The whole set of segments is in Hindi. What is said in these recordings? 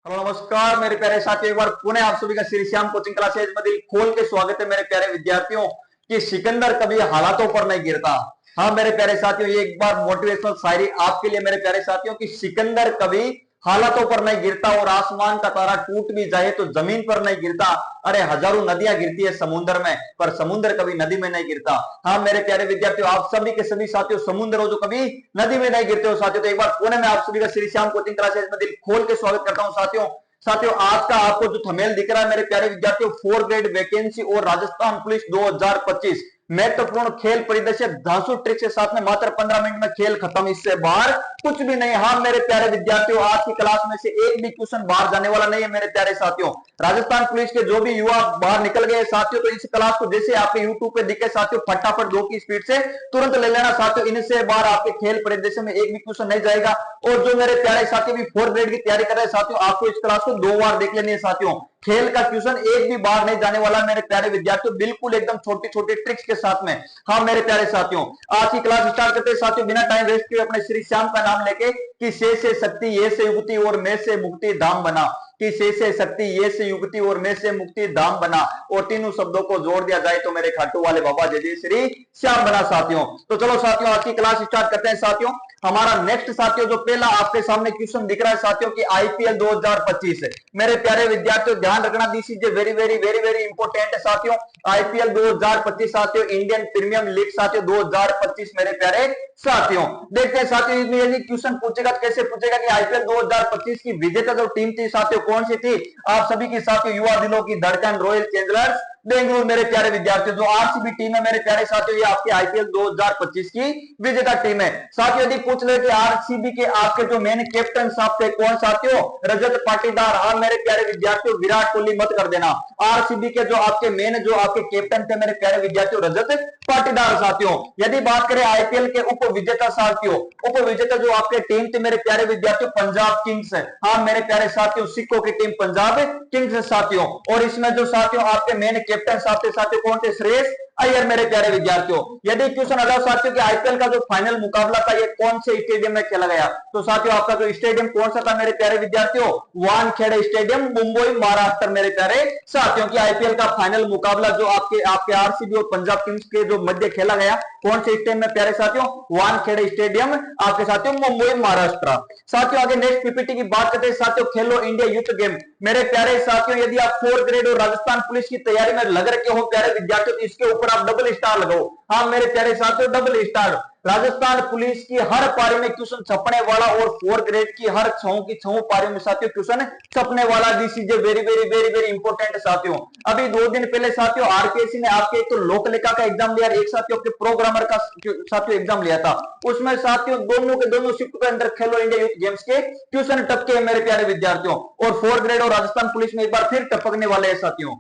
हेलो नमस्कार मेरे प्यारे साथियों, एक बार पुनः आप सभी का श्री श्याम कोचिंग क्लासेज में दिल खोल के स्वागत है मेरे प्यारे विद्यार्थियों। कि सिकंदर कभी हालातों पर नहीं गिरता। हाँ मेरे प्यारे साथियों, ये एक बार मोटिवेशनल शायरी आपके लिए मेरे प्यारे साथियों कि सिकंदर कभी हालातों पर नहीं गिरता और आसमान का तारा टूट भी जाए तो जमीन पर नहीं गिरता। अरे हजारों नदियां गिरती है समुद्र में, पर समुद्र कभी नदी में नहीं गिरता। हाँ मेरे प्यारे विद्यार्थियों, आप सभी के सभी साथियों समुद्र हो जो कभी नदी में नहीं गिरते हो साथियों। तो एक बार पुनः मैं आप सभी का श्री श्याम कोचिंग क्लासेज में दिल खोल के स्वागत करता हूं साथियों। साथियों आज का आपको जो थंबनेल दिख रहा है मेरे प्यारे विद्यार्थियों, 4 ग्रेड वैकेंसी और राजस्थान पुलिस 2025 महत्वपूर्ण खेल परिदृश्य धांसू ट्रिक के साथ में मात्र 15 मिनट में खेल खत्म, इससे बाहर कुछ भी नहीं। हाँ मेरे प्यारे विद्यार्थियों, आज की क्लास में से एक भी क्वेश्चन बाहर जाने वाला नहीं है मेरे प्यारे साथियों। राजस्थान पुलिस के जो भी युवा बाहर निकल गए साथियों, तो इस क्लास को जैसे आपके यूट्यूब पे दिखे साथियों, फटाफट 2 की स्पीड से तुरंत ले लेना साथियों। इनसे बाहर आपके खेल परिदृश्य में एक भी क्वेश्चन नहीं जाएगा। और जो मेरे प्यारे साथियों भी 4 ग्रेड की तैयारी कर रहे हैं साथियों, आपको इस क्लास को 2 बार देख लेनी है साथियों। खेल का क्वेश्चन एक भी बाहर नहीं जाने वाला मेरे प्यारे विद्यार्थियों, बिल्कुल एकदम छोटी छोटी ट्रिक्स के साथ में। हाँ मेरे प्यारे साथियों, आज की क्लास स्टार्ट करते हैं साथियों बिना टाइम वेस्ट किए अपने श्री श्याम का नाम लेके। कि से शक्ति ये से युक्ति और मैं से मुक्ति धाम बना। कि से शक्ति ये से युक्ति और मैं से मुक्ति धाम बना। और तीनों शब्दों को जोड़ दिया जाए तो मेरे खाटू वाले बाबा जय जय श्री श्याम बना साथियों। तो चलो साथियों आज की क्लास स्टार्ट करते हैं साथियों। हमारा नेक्स्ट साथियों जो पहला आपके सामने क्वेश्चन दिख रहा है साथियों की आईपीएल 2025 है मेरे प्यारे विद्यार्थियों, ध्यान रखना, this is very very very very important है साथियों। आईपीएल 2025 साथियों, इंडियन प्रीमियम लीग साथियों 2025 मेरे प्यारे साथियों। देखते हैं साथियों इसमें यदि क्वेश्चन पूछेगा तो कैसे पूछेगा कि आईपीएल 2025 की विजेता जो टीम थी साथियों कौन सी थी। आप सभी की साथियों युवा दिलों की धड़कन रॉयल चैलेंजर्स बेंगलुरु मेरे प्यारे विद्यार्थियों, जो आरसीबी टीम है मेरे प्यारे साथियों, ये आपके आईपीएल 2025 की विजेता टीम है साथियों। यदि पूछ ले कि आरसीबी के आपके जो मेन कैप्टन साहब थे कौन साथियों, रजत पाटीदार। हाँ मेरे प्यारे विद्यार्थियों, विराट कोहली मत कर देना। आरसीबी के जो आपके मेन जो आपके कैप्टन थे मेरे प्यारे विद्यार्थियों रजत पाटीदार साथियों। यदि बात करें आईपीएल के उप विजेता साथियों, उप विजेता जो आपके टीम थी मेरे प्यारे विद्यार्थियों पंजाब किंग्स है। हाँ मेरे प्यारे साथियों, सिक्कों की टीम पंजाब किंग्स साथियों। और इसमें जो साथियों आपके मेन कैप्टन साहब थे साथियों कौन थे, श्रेयस अय्यर मेरे प्यारे विद्यार्थियों। यदि क्वेश्चन अगला साथियों कि आईपीएल का जो फाइनल मुकाबला था ये कौन से स्टेडियम में खेला गया, तो साथियों आपका जो स्टेडियम कौन सा था मेरे प्यारे विद्यार्थियों, वानखेड़े स्टेडियम मुंबई महाराष्ट्र मेरे प्यारे साथियों। की आईपीएल का फाइनल मुकाबला जो आपके आपके आरसीबी और पंजाब किंग्स के जो मध्य खेला गया कौन से स्टेडियम में प्यारे साथियों, वानखेड़े स्टेडियम आपके साथियों मुंबई महाराष्ट्र। साथियों आगे नेक्स्ट पीपीटी की बात करते हैं साथियों, खेलो इंडिया यूथ गेम मेरे प्यारे साथियों। यदि आप 4 ग्रेड और राजस्थान पुलिस की तैयारी में लग रखे हो प्यारे विद्यार्थियों, तो इसके ऊपर आप डबल स्टार लगाओ। हाँ मेरे प्यारे साथियों डबल स्टार। राजस्थान पुलिस की हर पारी में क्वेश्चन छपने वाला और 4 ग्रेड की हर 6 की 6 पारियों में साथियों क्वेश्चन छपने वाला। This is very very very very important साथियों। अभी 2 दिन पहले साथियों आरकेसी ने आपके एक तो लोक लेखा का एग्जाम लिया, एक साथियों आपके प्रोग्रामर का साथियों एग्जाम लिया था। उसमें साथियों दोनों के दोनों शिफ्ट के अंदर खेलो इंडिया यूथ गेम्स के क्वेश्चन टपके मेरे प्यारे विद्यार्थियों। और 4 ग्रेड और राजस्थान पुलिस में एक बार फिर टपकने वाले हैं साथियों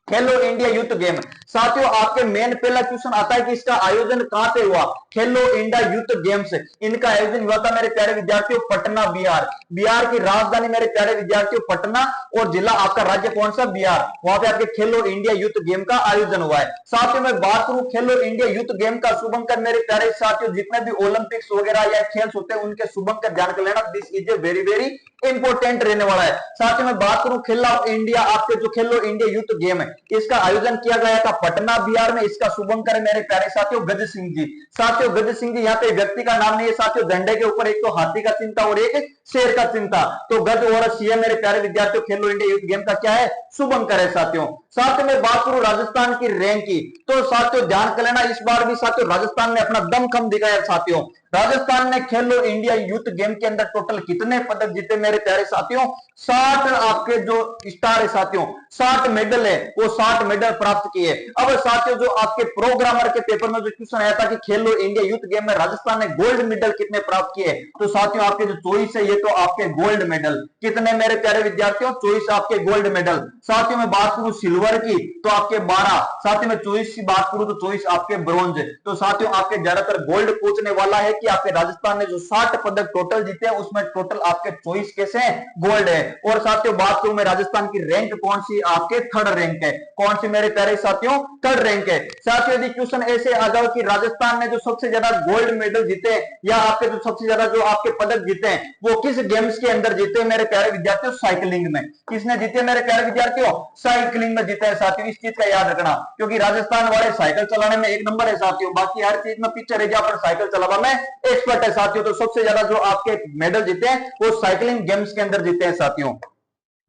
खेलो इंडिया यूथ गेम। साथियों आपके मेन पहला क्वेश्चन आता है कि इसका आयोजन कहां पे हुआ, खेलो इंडिया यूथ गेम्स। इनका आयोजन हुआ था मेरे प्यारे विद्यार्थियों पटना बिहार। बिहार की राजधानी मेरे प्यारे विद्यार्थियों पटना, और जिला आपका राज्य कौन सा, बिहार। वहां पे आपके खेलो इंडिया यूथ गेम का आयोजन हुआ है। साथियों में बात करूं खेलो इंडिया यूथ गेम का शुभंकर मेरे प्यारे साथियों, जितने भी ओलंपिक्स वगैरह या खेल होते हैं उनके शुभंकर ध्यान कर लेना, this is a very very important रहने वाला है। साथ ही मैं बात करूं खेलो इंडिया आपके जो खेलो इंडिया यूथ गेम है इसका आयोजन किया गया था पटना बिहार में। इसका शुभंकर है मेरे प्यारे साथियों गज सिंह जी। साथियों गज सिंह जी यहाँ पे व्यक्ति का नाम नहीं है साथियों, झंडे के ऊपर एक तो हाथी का चिन्ह था और एक शेर का चिन्ह था, तो गज और सीएम मेरे प्यारे विद्यार्थियों खेलो इंडिया यूथ गेम का क्या है, शुभंकर है साथियों। साथ में बात करूं राजस्थान की रैंक की, तो साथियों ध्यान कर लेना, इस बार भी साथियों राजस्थान ने अपना दमखम दिखाया साथियों। राजस्थान ने खेलो इंडिया यूथ गेम के अंदर टोटल कितने पदक जीते मेरे प्यारे साथियों, 60 आपके जो स्टार है साथियों, 60 मेडल है, वो 60 मेडल प्राप्त किए। अब साथियों जो आपके प्रोग्रामर के पेपर में जो क्वेश्चन आया था कि खेलो इंडिया यूथ गेम में राजस्थान ने गोल्ड मेडल कितने प्राप्त किए, तो साथियों आपके जो चॉइस है ये तो आपके गोल्ड मेडल कितने मेरे प्यारे विद्यार्थियों, चॉइस आपके गोल्ड मेडल। साथियों में बात करूं सिल्वर की तो आपके 12, साथियों में चॉइस की बात करूं तो चॉइस आपके ब्रॉन्ज। तो साथियों आपके ज्यादातर गोल्ड पूछने वाला है कि आपके राजस्थान ने जो 60 पदक टोटल जीते हैं उसमें टोटल आपके चॉइस कैसे हैं, गोल्ड है। और साथियों बात करूं मैं राजस्थान की रैंक कौन सी, आपके 3rd रैंक है। कौन सी मेरे प्यारे साथियों, 3rd रैंक है। साथियों यदि क्वेश्चन ऐसे आ जाओ कि राजस्थान ने जो सबसे ज्यादा गोल्ड मेडल जीते या आपके जो सबसे ज्यादा जो आपके पदक जीते हैं वो किस गेम्स के अंदर जीते मेरे प्यारे विद्यार्थियों? साइकिलिंग में। किसने जीते मेरे प्यारे विद्यार्थियों? साइकिलिंग में जीते हैं साथियों। इस चीज का याद रखना, क्योंकि राजस्थान वाले साइकिल चलाने में एक नंबर है साथियों, बाकी हर चीज में पीछे रह गया, पर साइकिल चलावा में एक्सपर्ट है साथियों। तो सबसे ज्यादा जो आपके मेडल जीते हैं वो साइकिलिंग गेम्स के अंदर जीते हैं साथियों।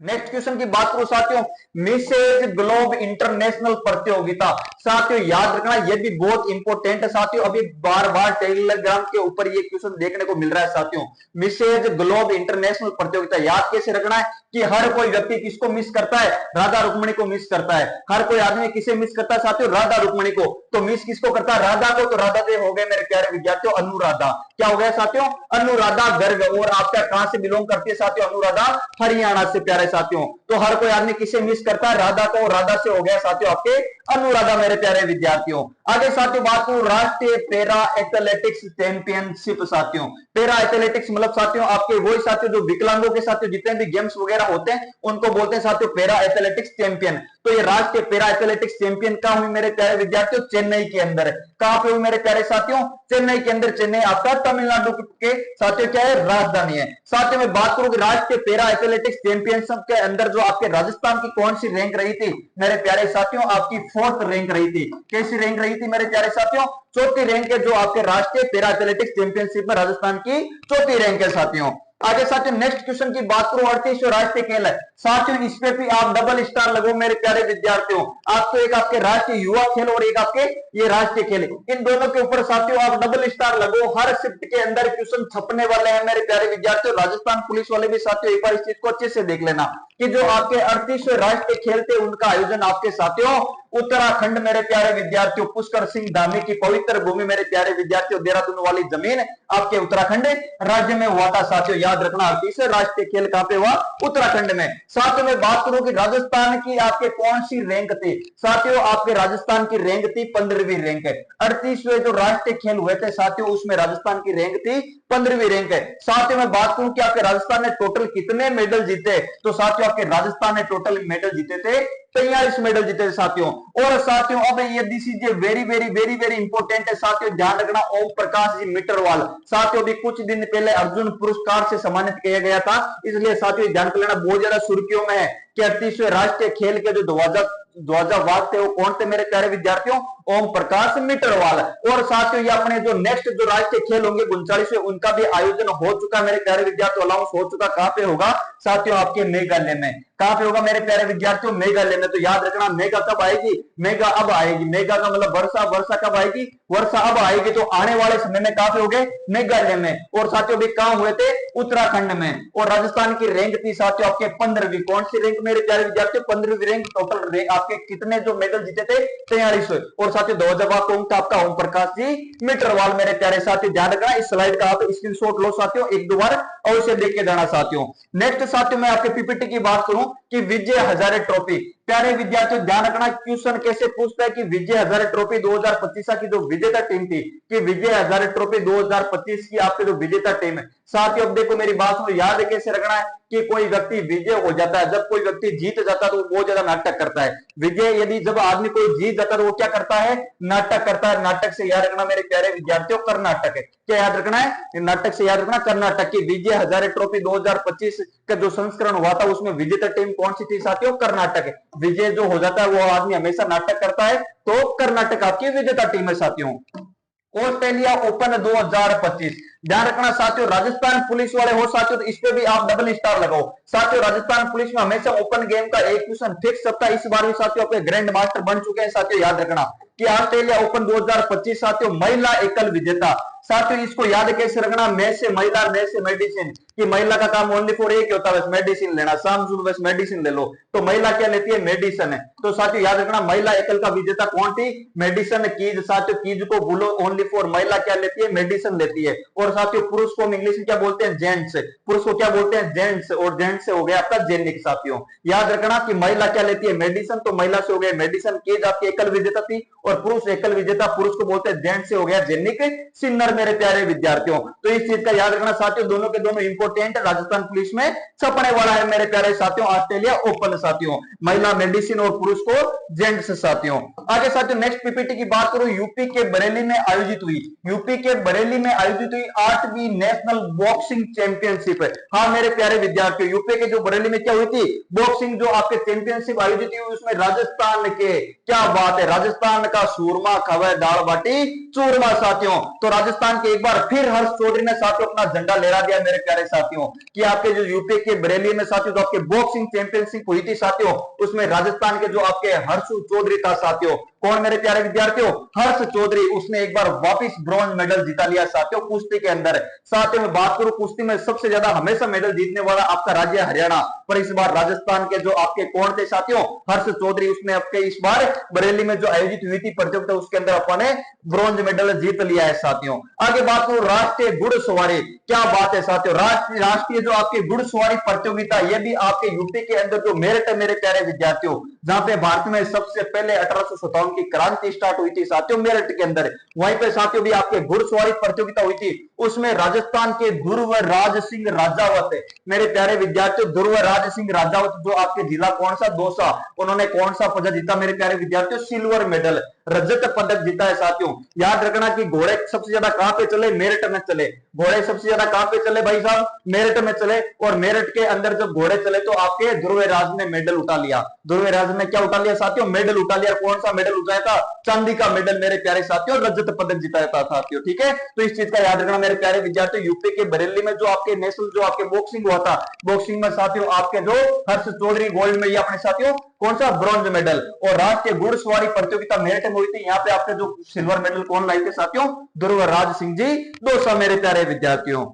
नेक्स्ट क्वेश्चन की बात करूं साथियों, मिसेज ग्लोब इंटरनेशनल प्रतियोगिता। साथियों याद रखना, ये भी बहुत इंपॉर्टेंट है साथियों, अभी बार बार टेलीग्राम के ऊपर ये क्वेश्चन देखने को मिल रहा है साथियों। मिसेज ग्लोब इंटरनेशनल प्रतियोगिता याद कैसे रखना है कि हर कोई व्यक्ति किसको मिस करता है? राधा रुक्मणी को मिस करता है। हर कोई आदमी किसे मिस करता है साथियों? राधा रुक्मणी को। तो मिस किसको करता है? राधा को। तो राधा देव हो गए मेरे प्यारे विद्यार्थियों अनुराधा। क्या हो गया साथियों? अनुराधा गर्ग। और आपका कहां से बिलोंग करती है साथियों? अनुराधा हरियाणा से प्यारे साथियों। तो हर कोई आदमी किसे मिस करता है? राधा को। राधा से हो गया साथियों आपके अनुराधा मेरे प्यारे विद्यार्थियों। आगे साथियों बात करूं राष्ट्रीय पैरा एथलेटिक्स चैंपियनशिप साथियों। पैरा एथलेटिक्स मतलब साथियों आपके वही साथियों जो विकलांगों के साथियों जितने भी गेम्स वगैरह होते हैं उनको बोलते हैं साथियों पैरा एथलेटिक्स चैंपियन। तो ये राष्ट्रीय पैरा एथलेटिक्स चैंपियन कहां हुई मेरे प्यारे विद्यार्थियों? चेन्नई के अंदर। कहां पे हुई मेरे प्यारे साथियों? चेन्नई के अंदर। चेन्नई आपका तमिलनाडु के साथियों क्या है? राजधानी है। साथियों में बात करूं राष्ट्रीय पैरा एथलेटिक्स चैंपियनशिप के अंदर जो आपके राजस्थान की कौन सी रैंक रही थी मेरे प्यारे साथियों? आपकी 4th रैंक रही थी। कैसी रैंक रही थी मेरे प्यारे साथियों? 4थी रैंक है जो आपके राष्ट्रीय पैरा एथलेटिक्स चैंपियनशिप में राजस्थान की 4थी रैंक है साथियों। आगे साथियों नेक्स्ट क्वेश्चन की बात करूं 38वां राष्ट्रीय खेल है साथियों, इस पे भी आप डबल स्टार लगो मेरे प्यारे विद्यार्थियों। आपको एक आपके राष्ट्रीय युवा खेल और एक आपके ये राष्ट्रीय खेल, इन दोनों के ऊपर साथियों आप डबल स्टार लगो। हर शिफ्ट के अंदर क्वेश्चन छपने वाले हैं मेरे प्यारे विद्यार्थियों। राजस्थान पुलिस वाले भी साथियों एक बार इस चीज को अच्छे से देख लेना कि जो आपके 38वें राष्ट्रीय खेल थे उनका आयोजन आपके साथियों उत्तराखंड मेरे प्यारे विद्यार्थियों, पुष्कर सिंह धामी की पवित्र भूमि मेरे प्यारे विद्यार्थियों, देहरादून वाली जमीन आपके उत्तराखंड राज्य में हुआ था साथियों। याद रखना 38वें राष्ट्रीय खेल कहां पे हुआ? उत्तराखंड में। साथियों में बात करूं कि राजस्थान की आपके कौन सी रैंक थी साथियों? आपके राजस्थान की रैंक थी 15वीं रैंक है। 38वें जो राष्ट्रीय खेल हुए थे साथियों उसमें राजस्थान की रैंक थी 15वीं रैंक है। साथियों में बात करूं कि आपके राजस्थान ने टोटल कितने मेडल जीते, तो साथियों आपके राजस्थान ने टोटल मेडल जीते थे 43 मेडल जीते थे साथियों। और साथियों अब ये this is very very very very important है साथियों, ध्यान रखना। ओम प्रकाश जी मीटरवाल साथियों अभी कुछ दिन पहले अर्जुन पुरस्कार से सम्मानित किया गया था, इसलिए साथियों ध्यान कर लेना बहुत ज्यादा सुर्खियों में है कि 38वें राष्ट्रीय खेल के जो ध्वजावाहक थे वो कौन थे मेरे प्यारे विद्यार्थियों? ओम प्रकाश मीटरवाल। और साथियों ये अपने जो नेक्स्ट जो राष्ट्रीय खेल होंगे 39वें उनका भी आयोजन हो चुका मेरे प्यारे विद्यार्थियों, अनाउंस हो चुका। कहां पे होगा साथियों? आपके मेघालय में। कहां पे होगा मेरे प्यारे विद्यार्थियों? मेघालय में। तो याद रखना मेगा कब आएगी? मेगा अब आएगी। मेगा का मतलब वर्षा, वर्षा कब आएगी? वर्षा अब आएगी। तो आने वाले समय में कहां पे होंगे? मेघालय में। और साथियों भी कहां हुए थे? उत्तराखंड में। और राजस्थान की रैंक थी साथियों आपके 15वीं। कौन सी रैंक मेरे प्यारे विद्यार्थियों? 15वीं रैंक। टोटल रैंक आपके कितने जो मेडल जीते थे? 43। और साथियों ध्वजावाहक कौन था? आपका ओम प्रकाश जी मीटरवाल मेरे प्यारे साथियों। ध्यान रखना इस स्लाइड का आप स्क्रीनशॉट लो साथियों, एक दो बार अवश्य देख के जाना साथियों। नेक्स्ट साथियों मैं आपके पीपीटी की बात करूं कि विजय हजारे ट्रॉफी, प्यारे विद्यार्थियों ध्यान रखना क्वेश्चन कैसे पूछता है कि विजय हजारे ट्रॉफी 2025 की जो विजेता टीम थी, कि विजय हजारे ट्रॉफी 2025 की आपके जो विजेता टीम है साथियों, अब देखो मेरी बात को याद कैसे रखना है कि कोई व्यक्ति विजय हो जाता है, जब कोई व्यक्ति जीत जाता है तो वो बहुत ज्यादा नाटक करता है। विजय यदि जब आदमी कोई जीत जाता है तो वो क्या करता है? नाटक करता है। नाटक से याद रखना मेरे प्यारे विद्यार्थियों कर्नाटक है। क्या याद रखना है? नाटक से याद रखना कर्नाटक की। विजय हजारे ट्रॉफी 2025 का जो संस्करण हुआ था उसमें विजेता टीम कौन सी थी साथियों? कर्नाटक है। विजय जो हो जाता है वो आदमी हमेशा नाटक करता है, तो कर्नाटक आपकी विजेता टीम है साथियों। ऑस्ट्रेलिया ओपन 2025 ध्यान रखना साथियों, राजस्थान पुलिस वाले हो साथियों तो इस पे भी आप डबल स्टार लगाओ साथियों। राजस्थान पुलिस में हमेशा ओपन गेम का एक क्वेश्चन फिक्स सकता है, इस बार भी साथियों आपके ग्रैंड मास्टर बन चुके हैं साथियों। याद रखना कि ऑस्ट्रेलिया ओपन 2025 साथियों महिला एकल विजेता साथियों, इसको याद कैसे रखना? मैं से महिला, मैं से मेडिसिन, कि महिला का काम ओनली फॉर एक होता है बस मेडिसिन लेना, शाम सुबह बस मेडिसिन ले लो, तो महिला क्या लेती है? मेडिसिन है। तो साथियों याद रखना महिला एकल का विजेता कौन थी? मेडिसिन कीज साथियों, कीज को भूलो, ओनली फॉर महिला क्या लेती है? मेडिसिन लेती है। और साथियों पुरुष को इंग्लिश में क्या बोलते हैं? जेंट्स। पुरुष को क्या बोलते हैं? जेंट्स। और जेंट्स से हो गया आपका जेनिक साथियों। याद रखना कि महिला क्या लेती है? मेडिसिन, तो महिला से हो गया मेडिसिन। कीज आपकी एकल विजेता थी और पुरुष एकल विजेता, पुरुष को बोलते हैं जेंट्स से हो गया जेनिक सिन्नर मेरे प्यारे विद्यार्थियों। तो इस चीज का याद रखना साथियों, दोनों के दोनों इंपोर्टेंट राजस्थान पुलिस में छपने वाला है मेरे प्यारे साथियों। ऑस्ट्रेलिया ओपन साथियों महिला मेडिसिन और पुरुष को जेंट्स साथियों। आगे साथियों नेक्स्ट पीपीटी की बात करूं, यूपी के बरेली में आयोजित हुई, यूपी के बरेली में आयोजित हुई 8वीं नेशनल बॉक्सिंग चैंपियनशिप है। हाँ मेरे प्यारे विद्यार्थियों, यूपी के जो बरेली में क्या हुई थी, बॉक्सिंग जो आपके चैंपियनशिप आयोजित हुई, उसमें राजस्थान के, क्या बात है, राजस्थान का सूरमा खबर दाल बाटी चूरमा साथियों। तो राजस्थान के एक बार फिर हर्ष चौधरी ने साथियों अपना झंडा लहरा दिया मेरे प्यारे साथियों, कि आपके जो यूपी के बरेली में साथियों जो आपके बॉक्सिंग चैंपियनशिप हुई थी साथियों, उसमें राजस्थान के जो आपके हर्ष चौधरी था साथियों, कौन मेरे प्यारे विद्यार्थियों, हर्ष चौधरी, उसने एक बार वापस ब्रॉन्ज मेडल जीता लिया साथियों कुश्ती के अंदर। साथियों में बात करूं, कुश्ती में सबसे ज्यादा हमेशा मेडल जीतने वाला आपका राज्य हरियाणा, पर इस बार राजस्थान के जो आपके कौन थे साथियों, हर्ष चौधरी, उसने आपके इस बार बरेली में जो आयोजित हुई थी प्रतियोगिता, उसके अंदर अपने ब्रॉन्ज मेडल जीत लिया है साथियों। आगे बात करूं राष्ट्रीय घुड़सवारी, क्या बात है साथियों, राष्ट्रीय जो आपकी घुड़सवारी प्रतियोगिता, ये भी आपके यूपी के अंदर जो मेरठ है मेरे प्यारे विद्यार्थियों, जहां पे भारत में सबसे पहले 1857 की क्रांति स्टार्ट हुई थी साथियों मेरठ के अंदर, वहीं पे साथियों भी आपके घुड़सवारी प्रतियोगिता हुई थी, उसमें राजस्थान के ध्रुवराज सिंह राजावत, मेरे प्यारे विद्यार्थियों, ध्रुवराज सिंह राजावत, जो आपके जिला कौन सा, दौसा, उन्होंने कौन सा पदक जीता मेरे प्यारे विद्यार्थियों, सिल्वर मेडल, रजत पदक जीता है साथियों। याद रखना कि घोड़े सबसे ज्यादा कहां पे चले, मेरठ में चले, घोड़े सबसे ज्यादा कहां पे चले भाई साहब, मेरठ में चले, और मेरठ के अंदर जब घोड़े चले तो आपके ध्रुवराज ने मेडल उठा लिया, ध्रुवराज ने क्या उठा लिया साथियों, मेडल उठा लिया। कौन सा मेडल उठाया था, चांदी का मेडल मेरे प्यारे साथियों, रजत पदक जिताया था साथियों, ठीक है। तो इस चीज का याद रखना मेरे प्यारे विद्यार्थियों, यूपी के बरेली में जो आपके नेशनल जो आपके बॉक्सिंग हुआ था, बॉक्सिंग में साथियों आपके जो हर्ष चौधरी गोल्ड में, अपने साथियों कौन सा, ब्रॉन्ज मेडल, और राष्ट्रीय घुड़सवारी प्रतियोगिता मेरठ में हुई थी, यहाँ पे आपके जो सिल्वर मेडल कौन लाए थे साथियों, ध्रुवराज सिंह जी दौसा मेरे प्यारे विद्यार्थियों।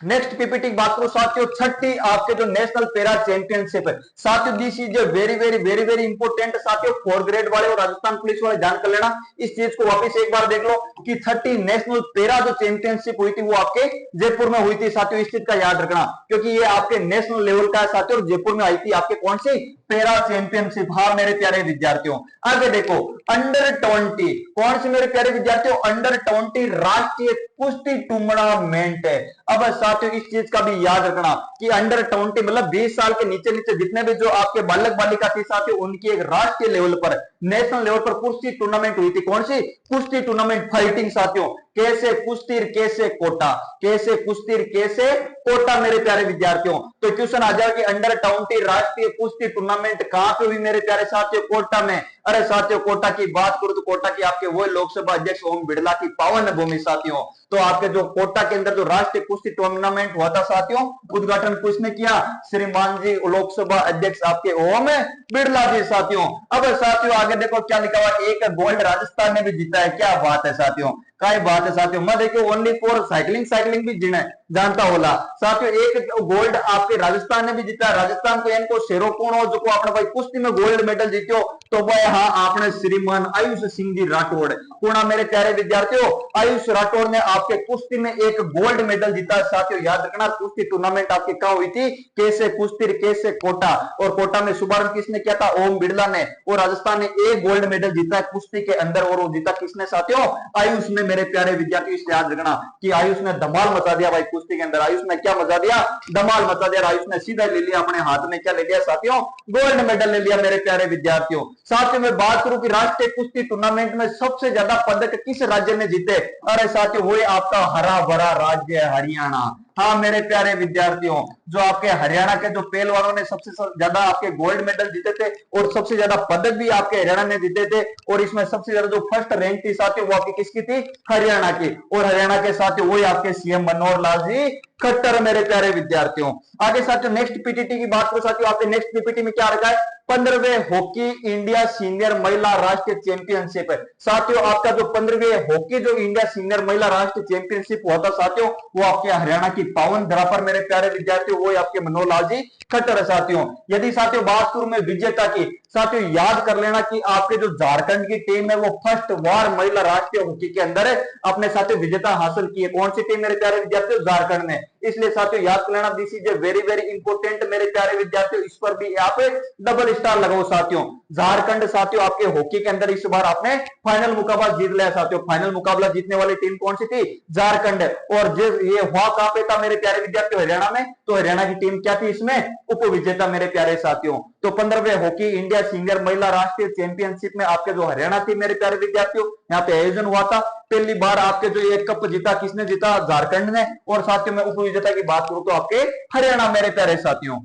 नेक्स्ट पीपीटी की बात करो साथियों, छठी आपके जो नेशनल पैरा चैंपियनशिप है साथियों, this is very very very very important साथियों, 4 ग्रेड वाले और राजस्थान पुलिस वाले ध्यान कर लेना, इस चीज को वापस एक बार देख लो कि 30 नेशनल पैरा जो चैंपियनशिप हुई थी वो आपके जयपुर में हुई थी साथियों, इस चीज का याद रखना, क्योंकि ये आपके नेशनल लेवल का है साथियों, और जयपुर में आई थी आपके कौन सी, पैरा चैंपियनशिप। हाँ मेरे प्यारे विद्यार्थियों, आगे देखो अंडर 20, कौन सी मेरे प्यारे विद्यार्थियों, अंडर 20 राष्ट्रीय कुश्ती टूर्नामेंट है। अब साथियों इस चीज का भी याद रखना कि अंडर 20 मतलब 20 साल के नीचे नीचे जितने भी जो आपके बालक बालिका थी साथियों, उनकी एक राष्ट्रीय लेवल पर, नेशनल लेवल पर कुश्ती टूर्नामेंट हुई थी, कौन सी, कुश्ती टूर्नामेंट फाइटिंग साथियों, कैसे कुश्तीर कैसे कोटा, कैसे कुश्तीर कैसे कोटा मेरे प्यारे विद्यार्थियों। तो क्वेश्चन आ जाएगा कि अंडर 20 राष्ट्रीय कुश्ती टूर्नामेंट कहां पे हुई मेरे प्यारे साथियों, कोटा में। अरे साथियों कोटा की बात करूं तो कोटा की आपके वो लोकसभा अध्यक्ष ओम बिड़ला की पावन भूमि साथियों, तो आपके जो कोटा के अंदर जो राष्ट्रीय कुश्ती टूर्नामेंट हुआ था साथियों, उद्घाटन किसने किया, श्रीमान जी लोकसभा अध्यक्ष आपके ओम बिड़ला जी साथियों। अब साथियों आगे देखो क्या लिखा हुआ, एक गोल्ड राजस्थान ने भी जीता है, क्या बात है साथियों, क्या बात है साथियों। मैं देखिए ओनली फॉर साइकिलिंग, साइकिलिंग भी जीना जानता होला साथियों, एक गोल्ड आपके राजस्थान ने भी जीता, राजस्थान को इनको शेरो कौन हो जो को आपने भाई कुश्ती में गोल्ड मेडल जीत्यो, तो भाई हाँ आपने श्रीमान आयुष सिंह जी राठौड़, कौन मेरे प्यारे विद्यार्थियों, आयुष राठौड़ ने आपके कुश्ती में एक गोल्ड मेडल जीता साथियों। याद रखना कुश्ती टूर्नामेंट आपकी कहां हुई थी, कैसे कुश्ती कैसे कोटा, और कोटा में शुभारंभ किसने किया था, ओम बिड़ला ने, और राजस्थान ने एक गोल्ड मेडल जीता है कुश्ती के अंदर, और वो जीता किसने साथियों, आयुष ने मेरे प्यारे विद्यार्थी। इसलिए याद रखना कि आयुष ने धमाल मचा दिया भाई कुश्ती के अंदर, आयुष ने क्या मचा दिया, धमाल मचा दिया, आयुष ने सीधा ले लिया अपने हाथ में, क्या ले लिया साथियों, गोल्ड मेडल ले लिया मेरे प्यारे विद्यार्थियों। साथियों में बात करूं कि राष्ट्रीय कुश्ती टूर्नामेंट में सबसे ज्यादा पदक किस राज्य ने जीते, अरे साथियों वो आपका हरा भरा राज्य है हरियाणा। हाँ मेरे प्यारे विद्यार्थियों, जो आपके हरियाणा के जो पहलवानों ने सबसे ज्यादा आपके गोल्ड मेडल जीते थे, और सबसे ज्यादा पदक भी आपके हरियाणा ने जीते थे, और इसमें सबसे ज्यादा जो फर्स्ट रैंक थी साथियों वो आपकी किसकी थी, हरियाणा की, और हरियाणा के साथियों वही आपके सीएम मनोहर लाल जी खट्टर मेरे प्यारे विद्यार्थियों। आगे साथियों नेक्स्ट पीटीटी की बात करो साथियों, आपके नेक्स्ट पीपीटी में क्या रखा है, 15वें हॉकी इंडिया सीनियर महिला राष्ट्रीय चैंपियनशिप है साथियों। आपका जो 15वें हॉकी जो इंडिया सीनियर महिला राष्ट्रीय चैंपियनशिप हुआ था साथियों, वो आपके हरियाणा की पावन धरा पर मेरे प्यारे विद्यार्थियों, वो आपके मनोहर लाल जी खट्टर है साथियों। यदि साथियों बात करूं मैं विजेता की, साथियों याद कर लेना कि आपके जो झारखंड की टीम है वो फर्स्ट बार महिला राष्ट्रीय हॉकी के अंदर अपने साथियों विजेता हासिल की है। कौन सी टीम मेरे प्यारे विद्यार्थियों, झारखंड ने। इसलिए साथियों याद कर लेना, this is a very very important मेरे प्यारे विद्यार्थियों, इस पर भी आप डबल स्टार लगाओ साथियों। झारखंड साथियों आपके हॉकी के अंदर इस बार आपने फाइनल मुकाबला जीत लिया साथियों। फाइनल मुकाबला जीतने वाली टीम कौन सी थी, झारखंड। और ये हुआ कहां पे था मेरे प्यारे विद्यार्थियों, हरियाणा में। तो हरियाणा की टीम क्या थी इसमें, उप विजेता मेरे प्यारे साथियों। तो 15वें हॉकी इंडिया सीनियर महिला राष्ट्रीय चैंपियनशिप में आपके जो हरियाणा थी मेरे प्यारे विद्यार्थियों, यहाँ पे आयोजन हुआ था। पहली बार आपके जो ये कप जीता, किसने जीता? झारखंड ने। और साथियों मैं उप विजेता की बात करूं तो आपके हरियाणा, मेरे प्यारे साथियों।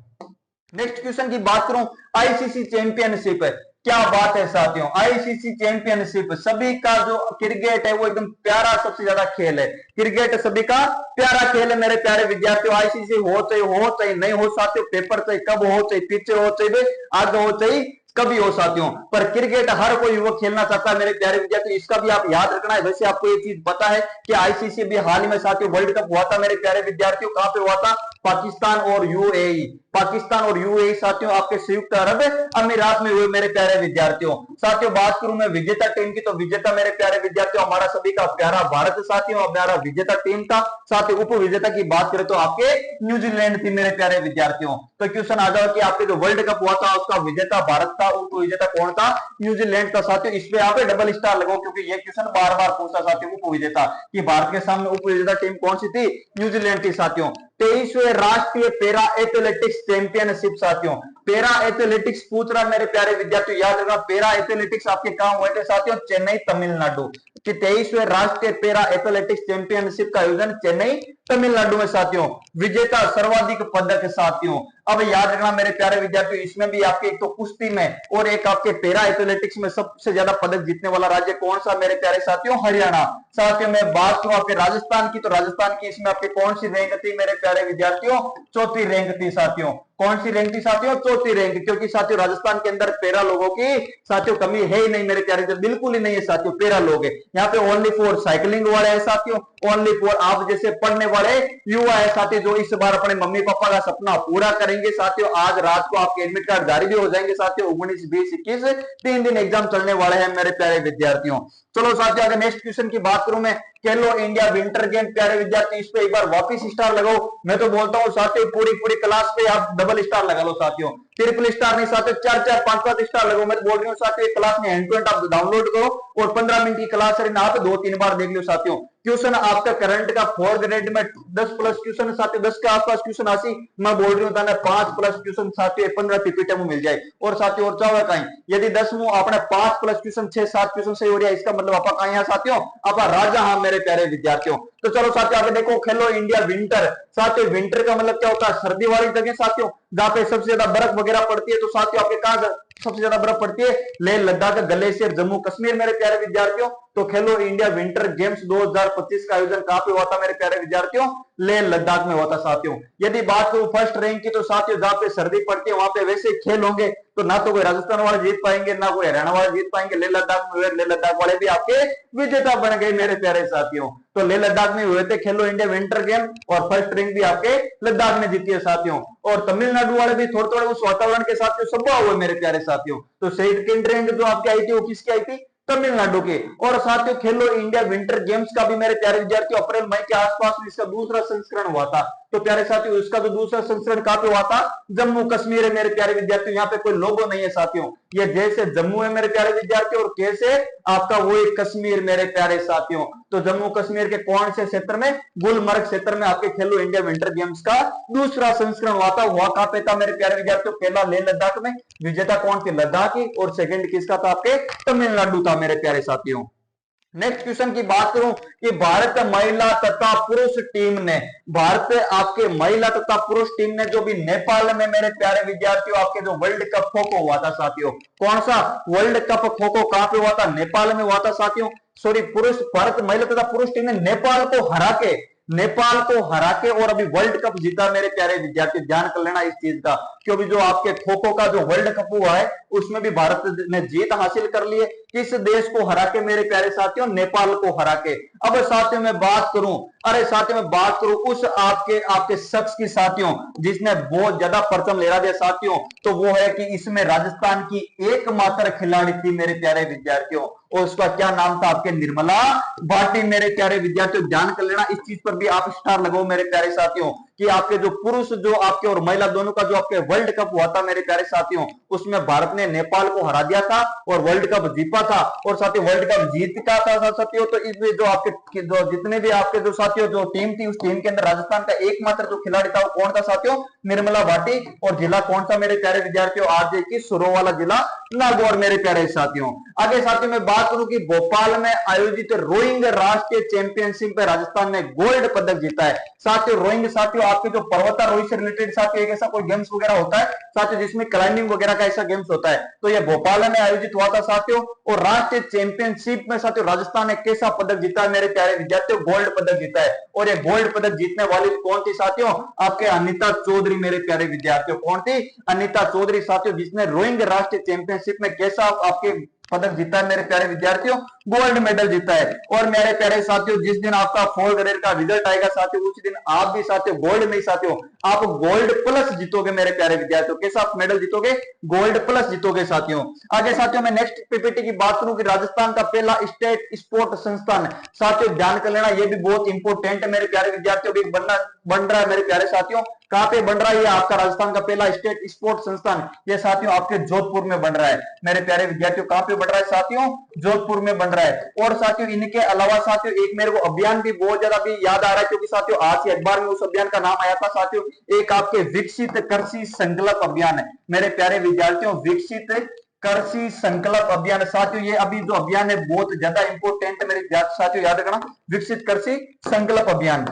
नेक्स्ट क्वेश्चन की बात करूं, आईसीसी चैंपियनशिप। क्या बात है साथियों, आईसीसी चैंपियनशिप। सभी का जो क्रिकेट है वो एकदम प्यारा, सबसे ज्यादा खेल है क्रिकेट, सभी का प्यारा खेल है मेरे प्यारे विद्यार्थियों। आईसीसी हो चाहे नहीं हो साथियों, पेपर चाहे कब हो, चाहे पीछे हो, चाहे आगे हो, चाहे कभी हो साथियों, पर क्रिकेट हर कोई युवक खेलना चाहता है मेरे प्यारे विद्यार्थी। इसका भी आप याद रखना है। वैसे आपको ये चीज पता है कि आईसीसी भी हाल ही में साथियों वर्ल्ड कप हुआ था मेरे प्यारे विद्यार्थियों। कहां पे हुआ था? पाकिस्तान और यूएई। पाकिस्तान और यूएई साथियों आपके संयुक्त अरब अमीरात में हुए मेरे प्यारे विद्यार्थियों। साथियों बात करूं मैं विजेता टीम की, तो विजेता मेरे प्यारे विद्यार्थियों हमारा सभी का प्यारा भारत साथियों, हमारा विजेता टीम था। साथ ही उप विजेता की बात करें तो आपके न्यूजीलैंड थी मेरे प्यारे विद्यार्थियों। तो क्वेश्चन आ जाओ कि आपके जो वर्ल्ड कप हुआ था उसका विजेता भारत था, उप विजेता कौन था? न्यूजीलैंड था साथियों। इस पे आप डबल स्टार लगाओ क्योंकि ये क्वेश्चन बार बार पूछा साथियों उप विजेता कि भारत के सामने उप विजेता टीम कौन सी थी? न्यूजीलैंड थी साथियों। 23वें राष्ट्रीय पैरा एथलेटिक्स चैंपियनशिप साथियों, पैरा एथलेटिक्स पूछ रहा मेरे प्यारे विद्यार्थियों, याद रखना पैरा एथलेटिक्स आपके कहां हुए थे साथियों? चेन्नई, तमिलनाडु। कि 23वें राष्ट्रीय पैरा एथलेटिक्स चैंपियनशिप का आयोजन चेन्नई, तमिलनाडु में साथियों। विजेता सर्वाधिक पदक साथियों, अब याद रखना मेरे प्यारे विद्यार्थियों, इसमें भी आपके एक तो कुश्ती में और एक आपके पैरा एथलेटिक्स में सबसे ज्यादा पदक जीतने वाला राज्य कौन सा मेरे प्यारे साथियों? हरियाणा। साथियों मैं बात करूं आपके राजस्थान की, तो राजस्थान की इसमें आपके कौन सी रैंक थी मेरे प्यारे विद्यार्थियों? चौथी रैंक थी साथियों। कौन सी रैंक थी साथियों? चौथी रैंक, क्योंकि साथियों राजस्थान के अंदर पैरा लोगों की साथियों कमी है ही नहीं मेरे प्यारे, बिल्कुल ही नहीं है साथियों। पैरा लोग है यहाँ पे ओनली फॉर साइकिलिंग वाले हैं साथियों, ओनली फॉर आप जैसे पढ़ने वाले युवा है साथियों, जो इस बार अपने मम्मी पापा का सपना पूरा करेंगे साथियों। आज रात को आपके एडमिट कार्ड जारी भी हो जाएंगे साथियों। 19, 20, 21 3 दिन एग्जाम चलने वाले हैं मेरे प्यारे विद्यार्थियों। चलो साथियों आगे नेक्स्ट क्वेश्चन की बात करूं मैं, खेलो इंडिया विंटर गेम। प्यारे विद्यार्थी इस पे एक बार वापिस स्टार लगाओ। मैं तो बोलता हूं साथियों पूरी पूरी क्लास पे आप डबल स्टार लगा लो साथियों, ट्रिपल स्टार नहीं साथियों, 4-4, 5-5 स्टार लगाओ। मैं तो बोल रही हूँ साथियों क्लास में हैंड टू हैंड आप डाउनलोड करो और 15 मिनट की क्लास है ना, आप 2-3 बार देख लो साथियों। क्वेश्चन आपका करंट का 4th ग्रेड में 10 प्लस क्वेश्चन साथियों, 10 के आसपास क्वेश्चन आसी। मैं बोल रही हूँ 5 प्लस क्वेश्चन साथियों 15 पीपीटी में मिल जाए। और साथियों और चाहे कहीं यदि 10 मुंह अपने 5 प्लस क्वेश्चन 6-7 क्वेश्चन सही हो रहा है, इसका मतलब आप कहीं यहाँ साथियों आप राजा। हाँ मेरे प्यारे विद्यार्थियों, तो चलो साथियों आगे देखो, खेलो इंडिया विंटर। साथियों विंटर का मतलब क्या होता है? सर्दी वाली जगह साथियों, जहां पे सबसे ज्यादा बर्फ वगैरह पड़ती है। तो साथियों आपके कहां सबसे ज्यादा बर्फ पड़ती है? लेह लद्दाख, ग्लेशियर, जम्मू कश्मीर मेरे प्यारे विद्यार्थियों। तो खेलो इंडिया विंटर गेम्स 2025 का आयोजन कहां पे हुआ था मेरे प्यारे विद्यार्थियों? लेह लद्दाख में हुआ था साथियों। यदि बात करूं फर्स्ट रैंक की, तो साथियों जहां पे सर्दी पड़ती है वहां पे वैसे खेल होंगे, तो ना तो कोई राजस्थान वाले जीत पाएंगे ना कोई हरियाणा वाले जीत पाएंगे। लेह लद्दाख में हुए, लेह लद्दाख वाले भी आपके विजेता बन गए मेरे प्यारे साथियों। तो लेह लद्दाख में हुए थे खेलो इंडिया विंटर गेम और फर्स्ट रैंक भी आपके लद्दाख में जीती है साथियों। और तमिलनाडु वाले भी थोड़े थोड़े उस वातावरण के साथ स्वभाव हुए मेरे प्यारे साथियों। तो सेकंड रैंक जो आपकी आई थी वो किसकी आई थी? तमिलनाडु के। और साथियों खेलो इंडिया विंटर गेम्स का भी मेरे प्यारे विद्यार्थियों अप्रैल मई के आसपास में इसका दूसरा संस्करण हुआ था। तो प्यारे साथियों इसका जो दूसरा संस्करण कहां पे हुआ था? जम्मू कश्मीर है मेरे प्यारे विद्यार्थियों। यहाँ पे कोई लोगो नहीं है साथियों, ये जैसे जम्मू है मेरे प्यारे विद्यार्थियों और कैसे आपका वो एक कश्मीर मेरे प्यारे साथियों। तो जम्मू कश्मीर के कौन से क्षेत्र में? गुलमर्ग क्षेत्र में आपके खेलो इंडिया विंटर गेम्स का दूसरा संस्करण हुआ था। हुआ कहां पे था मेरे प्यारे विद्यार्थियों? पहला लेह लद्दाख में, विजेता कौन थी? लद्दाख की, और सेकंड किसका था? आपके तमिलनाडु था मेरे प्यारे साथियों। नेक्स्ट क्वेश्चन की बात करूं कि भारत महिला तथा पुरुष टीम ने, भारत आपके महिला तथा पुरुष टीम ने जो भी नेपाल में मेरे प्यारे विद्यार्थियों आपके जो वर्ल्ड कप खो खो हुआ था साथियों, कौन सा वर्ल्ड कप खो खो कहां पे हुआ था? नेपाल में हुआ था साथियों। सॉरी पुरुष, भारत महिला तथा पुरुष टीम ने नेपाल को हरा के और अभी वर्ल्ड कप जीता मेरे प्यारे विद्यार्थी। ध्यान कर लेना इस चीज का, क्योंकि जो आपके खो खो का जो वर्ल्ड कप हुआ है उसमें भी भारत ने जीत हासिल कर ली है। किस देश को हरा के मेरे प्यारे साथियों? नेपाल को हरा के। अब साथियों में बात करूं, अरे साथियों में बात करूं उस आपके शख्स की साथियों जिसने बहुत ज्यादा परचम लहरा दिया साथियों, तो वो है कि इसमें राजस्थान की एकमात्र खिलाड़ी थी मेरे प्यारे विद्यार्थियों, और उसका क्या नाम था? आपके निर्मला भाटी मेरे प्यारे विद्यार्थियों। ध्यान कर लेना इस चीज पर भी आप स्टार लगाओ मेरे प्यारे साथियों कि आपके जो पुरुष जो आपके और महिला दोनों का जो आपके वर्ल्ड कप हुआ था मेरे प्यारे साथियों, उसमें भारत ने नेपाल को हरा दिया था और वर्ल्ड कप चुका था और साथियों वर्ल्ड कप जीत का था साथियों। तो इसमें जो आपके जो जितने भी आपके जो साथियों जो टीम थी, उस टीम के अंदर राजस्थान का एकमात्र जो खिलाड़ी था वो कौन था साथियों? निर्मला भाटी। और जिला कौन सा मेरे प्यारे विद्यार्थियों? आरजे की सुरो वाला जिला नागौर मेरे प्यारे साथियों। आगे साथियों मैं बात करूं कि भोपाल में आयोजित रोइंग राष्ट्रीय चैंपियनशिप में राजस्थान ने गोल्ड पदक जीता है। साथियों रोइंग साथियों आपके जो पर्वतारोही से रिलेटेड साथियों एक ऐसा कोई गेम्स वगैरह होता है साथियों जिसमें क्लाइंबिंग वगैरह का ऐसा गेम्स होता है, तो ये भोपाल में आयोजित हुआ था साथियों। और राष्ट्रीय चैंपियनशिप में साथियों राजस्थान ने कैसा पदक जीता है मेरे प्यारे विद्यार्थियों? गोल्ड पदक जीता है। और ये गोल्ड पदक जीतने वाली कौन थी साथियों? आपके अनिता चौधरी मेरे प्यारे विद्यार्थियों। कौन थी? अनिता चौधरी साथियों, जिसने रोइंग राष्ट्रीय चैंपियनशिप में कैसा आपके पदक जीता है मेरे प्यारे विद्यार्थियों? गोल्ड मेडल जीता है। और मेरे प्यारे साथियों जिस दिन आपका 4th ग्रेड का रिजल्ट आएगा साथियों, उस दिन आप भी साथियों गोल्ड नहीं साथियों, आप गोल्ड प्लस जीतोगे मेरे प्यारे विद्यार्थियों। कैसा आप मेडल जीतोगे? गोल्ड प्लस जीतोगे साथियों। आगे साथियों मैं नेक्स्ट पीपीटी की बात करूं कि राजस्थान का पहला स्टेट स्पोर्ट संस्थान साथियों, ध्यान कर लेना ये भी बहुत इंपॉर्टेंट है मेरे प्यारे विद्यार्थियों, भी बन रहा है मेरे प्यारे साथियों। कहां पे बन रहा है? ये आपका राजस्थान का पहला स्टेट स्पोर्ट संस्थान ये साथियों आपके जोधपुर में बन रहा है मेरे प्यारे विद्यार्थियों। कहां पे बन रहा है साथियों? जोधपुर में बन रहा है। और साथियों इनके अलावा साथियों एक मेरे को अभियान भी बहुत ज्यादा भी याद आ रहा है, क्योंकि साथियों आज ही अखबार में उस अभियान का नाम आया था साथियों, एक आपके विकसित कृषि संकल्प अभियान है मेरे प्यारे विद्यार्थियों। विकसित कृषि संकल्प अभियान साथियों, ये अभी जो अभियान है बहुत ज्यादा इंपॉर्टेंट है मेरे साथियों, याद रखना। विकसित कृषि संकल्प अभियान,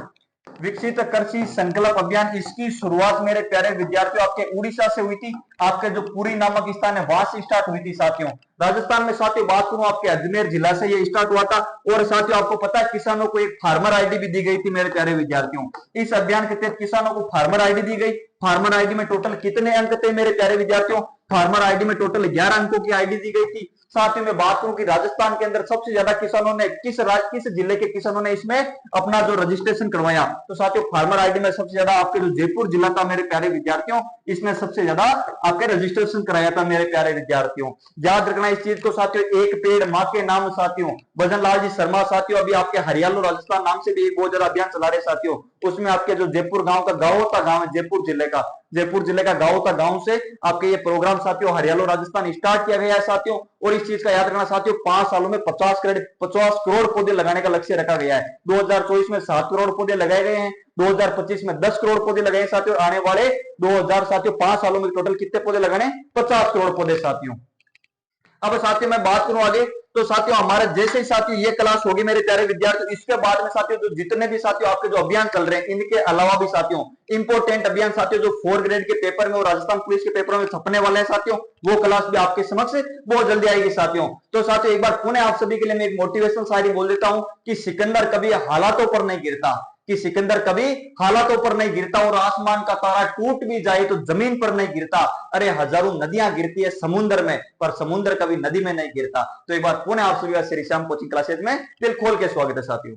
विकसित कृषि संकल्प अभियान, इसकी शुरुआत मेरे प्यारे विद्यार्थियों आपके उड़ीसा से हुई थी। आपके जो पुरी नामक स्थान है वहां से स्टार्ट हुई थी साथियों। राजस्थान में साथियों बात करूं आपके अजमेर जिला से ये स्टार्ट हुआ था। और साथियों आपको पता है किसानों को एक फार्मर आईडी भी दी गई थी मेरे प्यारे विद्यार्थियों। इस अभियान के तहत किसानों को फार्मर आईडी दी गई। फार्मर आईडी में टोटल कितने अंक थे मेरे प्यारे विद्यार्थियों? फार्मर आईडी में टोटल 11 अंकों की आईडी दी गई थी। साथ ही मैं बात करूं कि राजस्थान के अंदर सबसे ज्यादा किसानों ने किस जिले के किसानों ने इसमें अपना जो रजिस्ट्रेशन करवाया, तो साथियों फार्मर आईडी में सबसे ज्यादा आपके जो जयपुर जिला का मेरे प्यारे विद्यार्थियों, इसमें सबसे ज्यादा आपके रजिस्ट्रेशन कराया था मेरे प्यारे विद्यार्थियों। याद रखना इस चीज को साथियों। एक पेड़ मां के नाम साथियों, भजन लाल जी शर्मा साथियों अभी आपके हरियाणा राजस्थान नाम से भी एक बहुत ज्यादा अभियान चला रहे साथियों। उसमें आपके जो जयपुर गांव का गांव है, जयपुर जिले का गांव से आपके ये प्रोग्राम साथियों हरियाणा राजस्थान स्टार्ट किया गया है साथियों। और इस चीज का याद रखना साथियों, 5 सालों में 50 करोड़ पौधे लगाने का लक्ष्य रखा गया है। 2024 में 7 करोड़ पौधे लगाए गए हैं, 2025 में 10 करोड़ पौधे लगाए साथियों। आने वाले 2000 साथियों 5 सालों में टोटल कितने पौधे लगाने? 50 करोड़ पौधे साथियों। अब साथियों मैं बात करूं आगे, तो साथियों हमारे जैसे ही साथियों ये क्लास होगी मेरे प्यारे विद्यार्थियों, इसके बाद में साथियों जो जितने भी साथियों आपके जो अभियान चल रहे हैं, इनके अलावा भी साथियों इंपोर्टेंट अभियान साथियों जो 4th ग्रेड के पेपर में और राजस्थान पुलिस के पेपर में छपने वाले हैं साथियों, वो क्लास भी आपके समक्ष बहुत जल्दी आएगी साथियों। तो साथियों एक बार पुनः आप सभी के लिए मैं एक मोटिवेशनल शायरी बोल देता हूं कि सिकंदर कभी हालातों पर नहीं गिरता, कि सिकंदर कभी हालातों पर नहीं गिरता, और आसमान का तारा टूट भी जाए तो जमीन पर नहीं गिरता। अरे हजारों नदियां गिरती है समुद्र में, पर समुद्र कभी नदी में नहीं गिरता। तो एक बार पुनः आप सभी श्री श्याम कोचिंग क्लासेज में दिल खोल के स्वागत है साथियों।